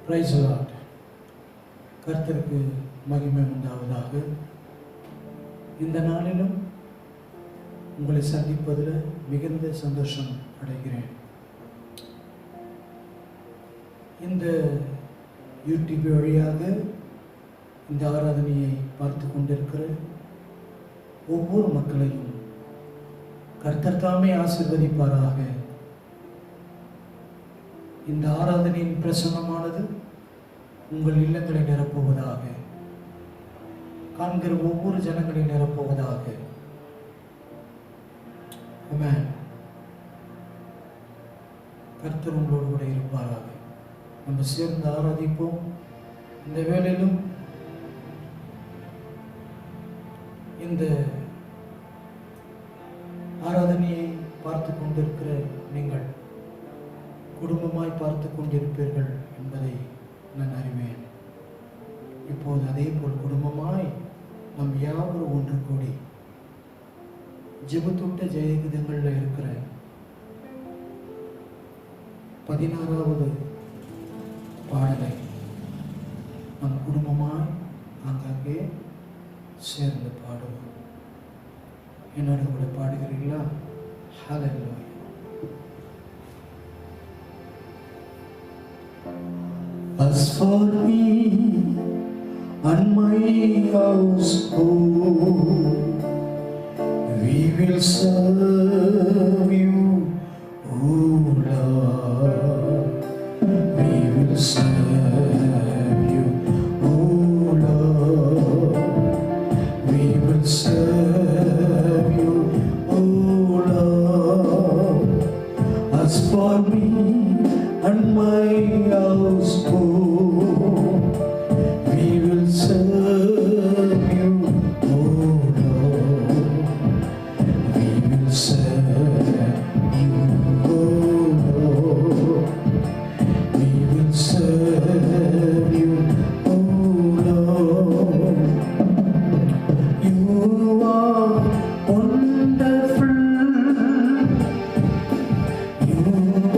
Praise the Lord. கர்த்தருக்கு மகிமை உண்டாவதாக. இந்த நாளிலும் உங்களை சந்திப்பதில் மிகுந்த சந்தோஷம் அடைகிறேன். இந்த யூடியூப் வழியாக இந்த ஆராதனையை பார்த்து கொண்டிருக்கிற ஒவ்வொரு மக்களையும் கர்த்தர் தாமே ஆசீர்வதிப்பாராக. இந்த ஆராதனையின் பிரசன்னமானது உங்கள் இல்லங்களை நிரப்புவதாக, காண்கிற ஒவ்வொரு ஜனங்களை நிரப்புவதாக. ஆமென். கர்த்தர் உங்களோடு கூட இருப்பாராக. நம்ம சேர்ந்து ஆராதிப்போம். இந்த வேளையிலும் இந்த ஆராதனையை பார்த்து கொண்டிருக்கிற நீங்கள் குடும்பமாய் பார்த்து கொண்டிருப்பீர்கள் என்பதை நான் அறிவேன். இப்போது அதே போல் குடும்பமாய் நம் யாவரும் ஒன்று கூடி ஜெபத்தொட்ட ஜெயகீதங்களில் இருக்கிற 16வது பாடலை நம் குடும்பமாய் ஆங்காங்கே சேர்ந்து பாடுவோம். என்னோட கூட பாடுகிறீங்களா? ஹல்லேலூயா. As for me and my household, we will serve you, O Lord. We will serve you, O Lord. We will serve you, O Lord. As for me and my household, we will serve you, O Lord. We will serve you, O Lord. We will serve you, O Lord. You are wonderful. You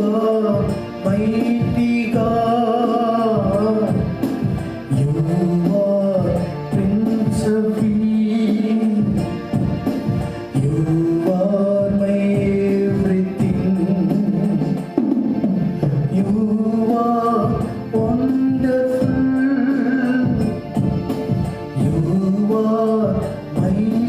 are mighty God. You are Prince of Peace. You are my everything. You are wonderful. You are mighty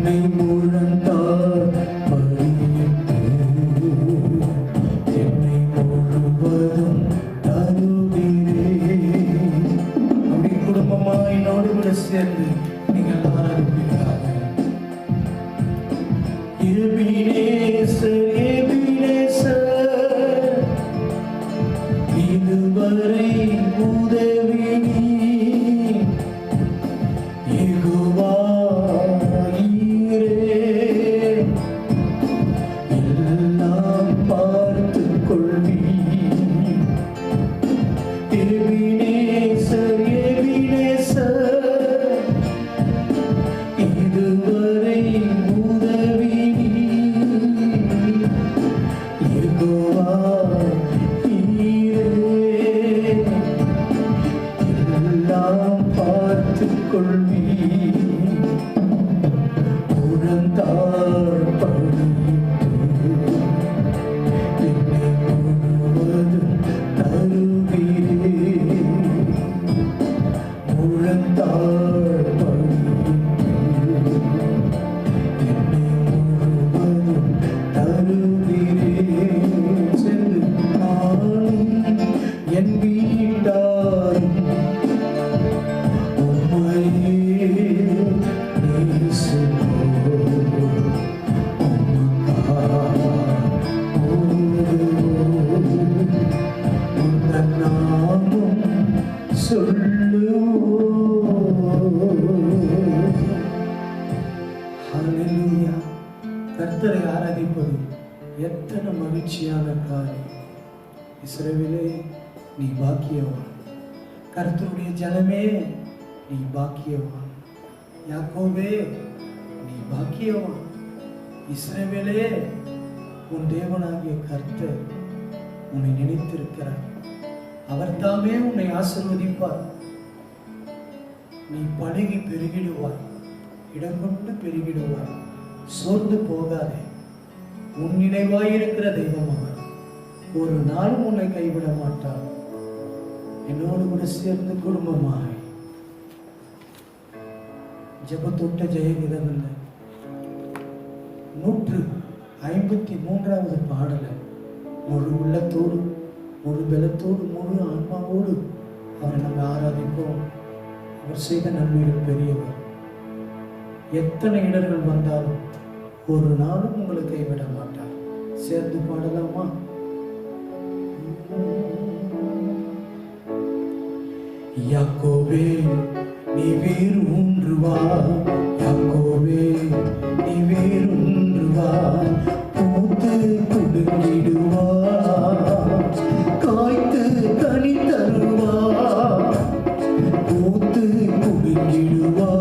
என்னை முழந்தார் படியிட்டு என்னை முழுவதும் தருகிறே. அப்படி குடும்பமா என்னோடு கூட சேர்ந்து நீங்கள் ஆரம்பிக்கிறாங்க. எபினேசர் எபினேசர் இதுவரை உதவி நீர். யெகோவா ஈரே எல்லாம் பார்த்துக் கொள்வீர். எபினேசர் எபினேசர் இதுவரை உதவி நீர். யெகோவா ஈரே எல்லாம் பார்த்துக் கொள்வீர். முழந்தாள் படியிட்டு என்னை முழுவதும் தருகிறே. முழந்தாள் படியிட்டு என்னை முழுவதும் தருகிறே. சென்று நானும் என் வீட்டாரும் உம்மையே நேசிப்போம். உமக்காக ஓடுவோம். உந்தன் நாமம் சொல்லுவோம். ஹல்லேலூயா. கர்த்தரை ஆராதிப்பது எத்தனை மகிழ்ச்சியான காரியம். இஸ்ரவேலே நீ பாக்கியவான். கர்த்தருடைய ஜனமே நீ பாக்கியவான். யாக்கோபே நீ பாக்கியவான். இஸ்ரவேலே உன் தேவனாகிய கர்த்தர் உன்னை நினைத்திருக்கிறார். அவர் தாமே உன்னை ஆசீர்வதிப்பார். நீ பழகி பெருகிடுவாய். இடம் கொண்டு பெருகிடுவாய். சோர்ந்து போகாதே. உன் நினைவாயிருக்கிற தெய்வம் அவர். ஒரு நாளும் உன்னை கைவிட மாட்டார். என்னோடு கூட சேர்ந்து குடும்பமாய் ஜெபத்தொட்ட ஜெயகீதம் இல்லை 153வது பாடலை முழு உள்ளத்தோடு முழு பலத்தோடு முழு ஆன்மாவோடு அவரை நம்ம ஆராதிப்போம். அவர் செய்த நன்மைகள் பெரியவர். எத்தனை இடர்கள் வந்தாலும் ஒரு நாளும் உங்களை கைவிட மாட்டார். சேர்ந்து பாடலாமா? யாக்கோபே நீ வேறு ஒன்று வா. யாக்கோபே நீ வேறு ஒன்று வா. பூத்து குலுங்கிடுவா. காய்த்து கனி தருவா. பூத்து குலுங்கிடுவா.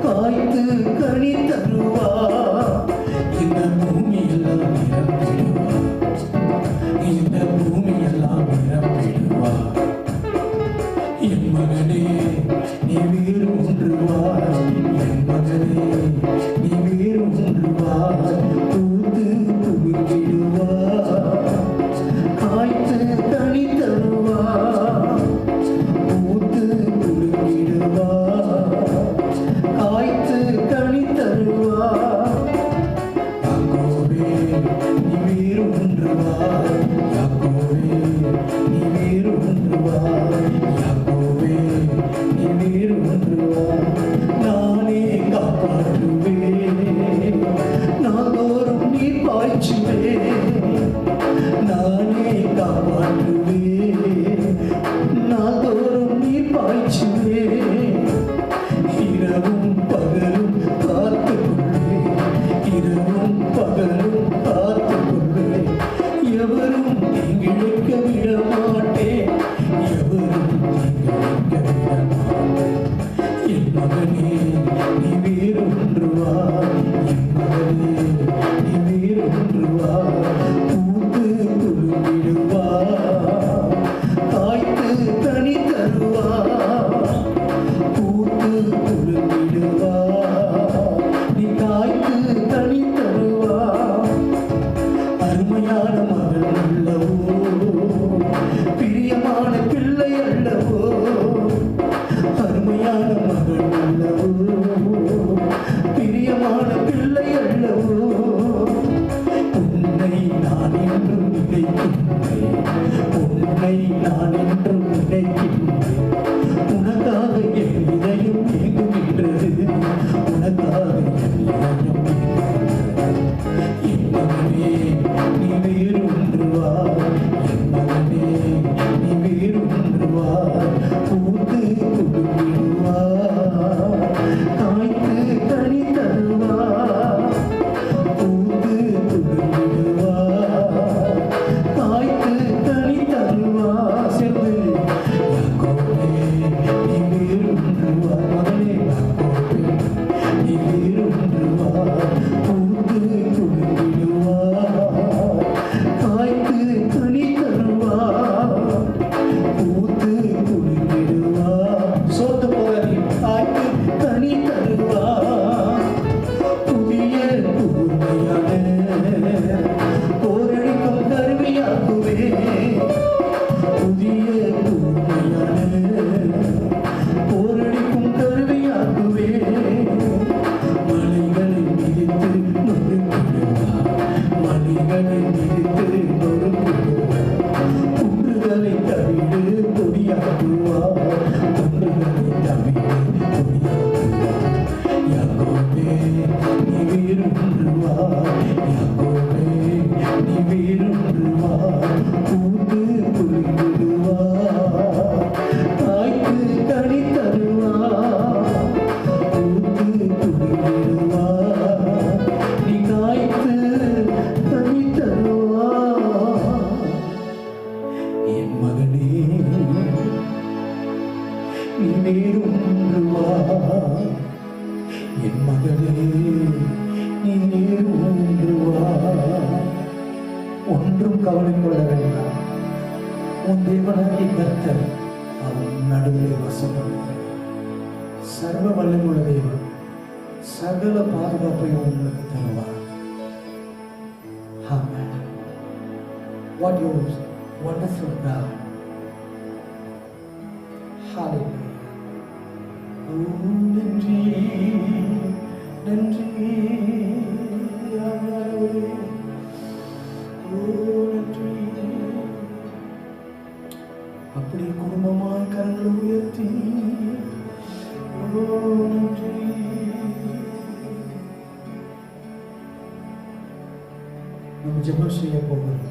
காய்த்து கனி தருவா. இந்த பூமியெல்லாம் நிரப்பிடுவா. இந்த பூமியெல்லாம் நிரப்பிடுவா. என் மகனே நீ வேறு ஒன்று வா. என் மகனே பிரியமான பிள்ளை அல்லவோ, உன்னை நான் என்றும் நினைக்கின்றேன், உன்னை நான் என்றும் நினைக்கின்றேன். உனக்காக என் இதயம் ஏங்குகின்றது, உனக்காக என் இதயம் ஏங்குகின்றது. என் மகனே நீ வேறொன்று வா, என் மகனே நீ வேறொன்று வா, பூத்து குடுங்கிடுவா, காய்த்து கனி தருவா, பூத்து குடுங்கிடுவா, காய்த்து கனி தருவா. செல்வது யாக்கோபே நீ வேறொன்று வா, மகனே யாக்கோபே நீ வேறொன்று வா, பூத்து குடுங்கிடுவா, காய்த்து கனி தருவா, பூத்து குடுங்கிடுவா. சோத்து போகாதீ, காய்த்து கனி தருவா. புதிய கூர்மையான போரடிக்கும் கருவியாக்குவே, புதிய கூர்மையான போரடிக்கும் கருவியாக்குவே. மலைகளை மிதித்து நொறுக்கிடுவா, மலைகளை மிதித்து நொறுக்கிடுவா. குன்றுகளை தவிடு பொடியாக்குவா, குன்றுகளை தவிடு பொடியாக்குவா. யாக்கோபே நீ வேறொன்று வா, யாக்கோபே நீ வேறொன்று வா, பூத்து குலுங்கிடுவா, காய்த்து கனி தருவா, பூத்து குலுங்கிடுவா, நீ காய்த்து கனி தருவா. என் மகனே நீ வேறொன்று வா, என் மகளே நீ வேறொன்று வா. ஒன்றும் கவலை கொள்ள வேண்டாம், உன் தேவனாகிய கர்த்தர் அவன் நடுவிலே வசப்படுகிறார். சர்வ வல்லமையுள்ள தேவன் சகல பாதுகாப்பையும் உங்களுக்கு தருவார். ஆமென். What your wonderful God. Hallelujah. நன்றி நன்றி ஆண்டவரே, நன்றி. அப்படி குடும்பமாய் கரங்களை உயர்த்தி நன்றி. நம்ம ஜெபம் செய்ய போகிறோம்.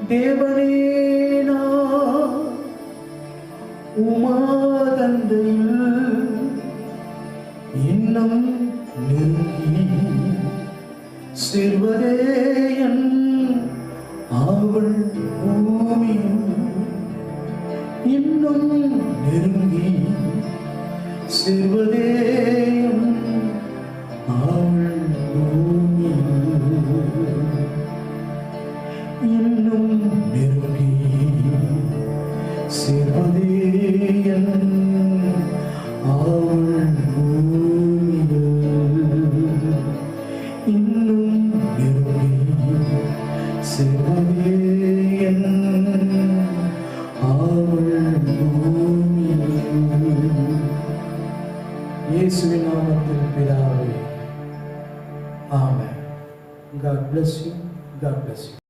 தேவனே நான் உமாதந்தையில் இன்னும் நெருங்கி சேர்வதே என் ஆவல் பூமியில், இன்னும் நெருங்கி சேர்வதே என் ஆவல் பூமியில், இன்னும் நெருங்கி சேர்வதே என் ஆவல் பூமியில், இன்னும் நெருங்கி சேர்வதே என் ஆவல் பூமியில். இயேசுவின் நாமத்தில் பிதாவே, ஆமென். God bless you. God bless you.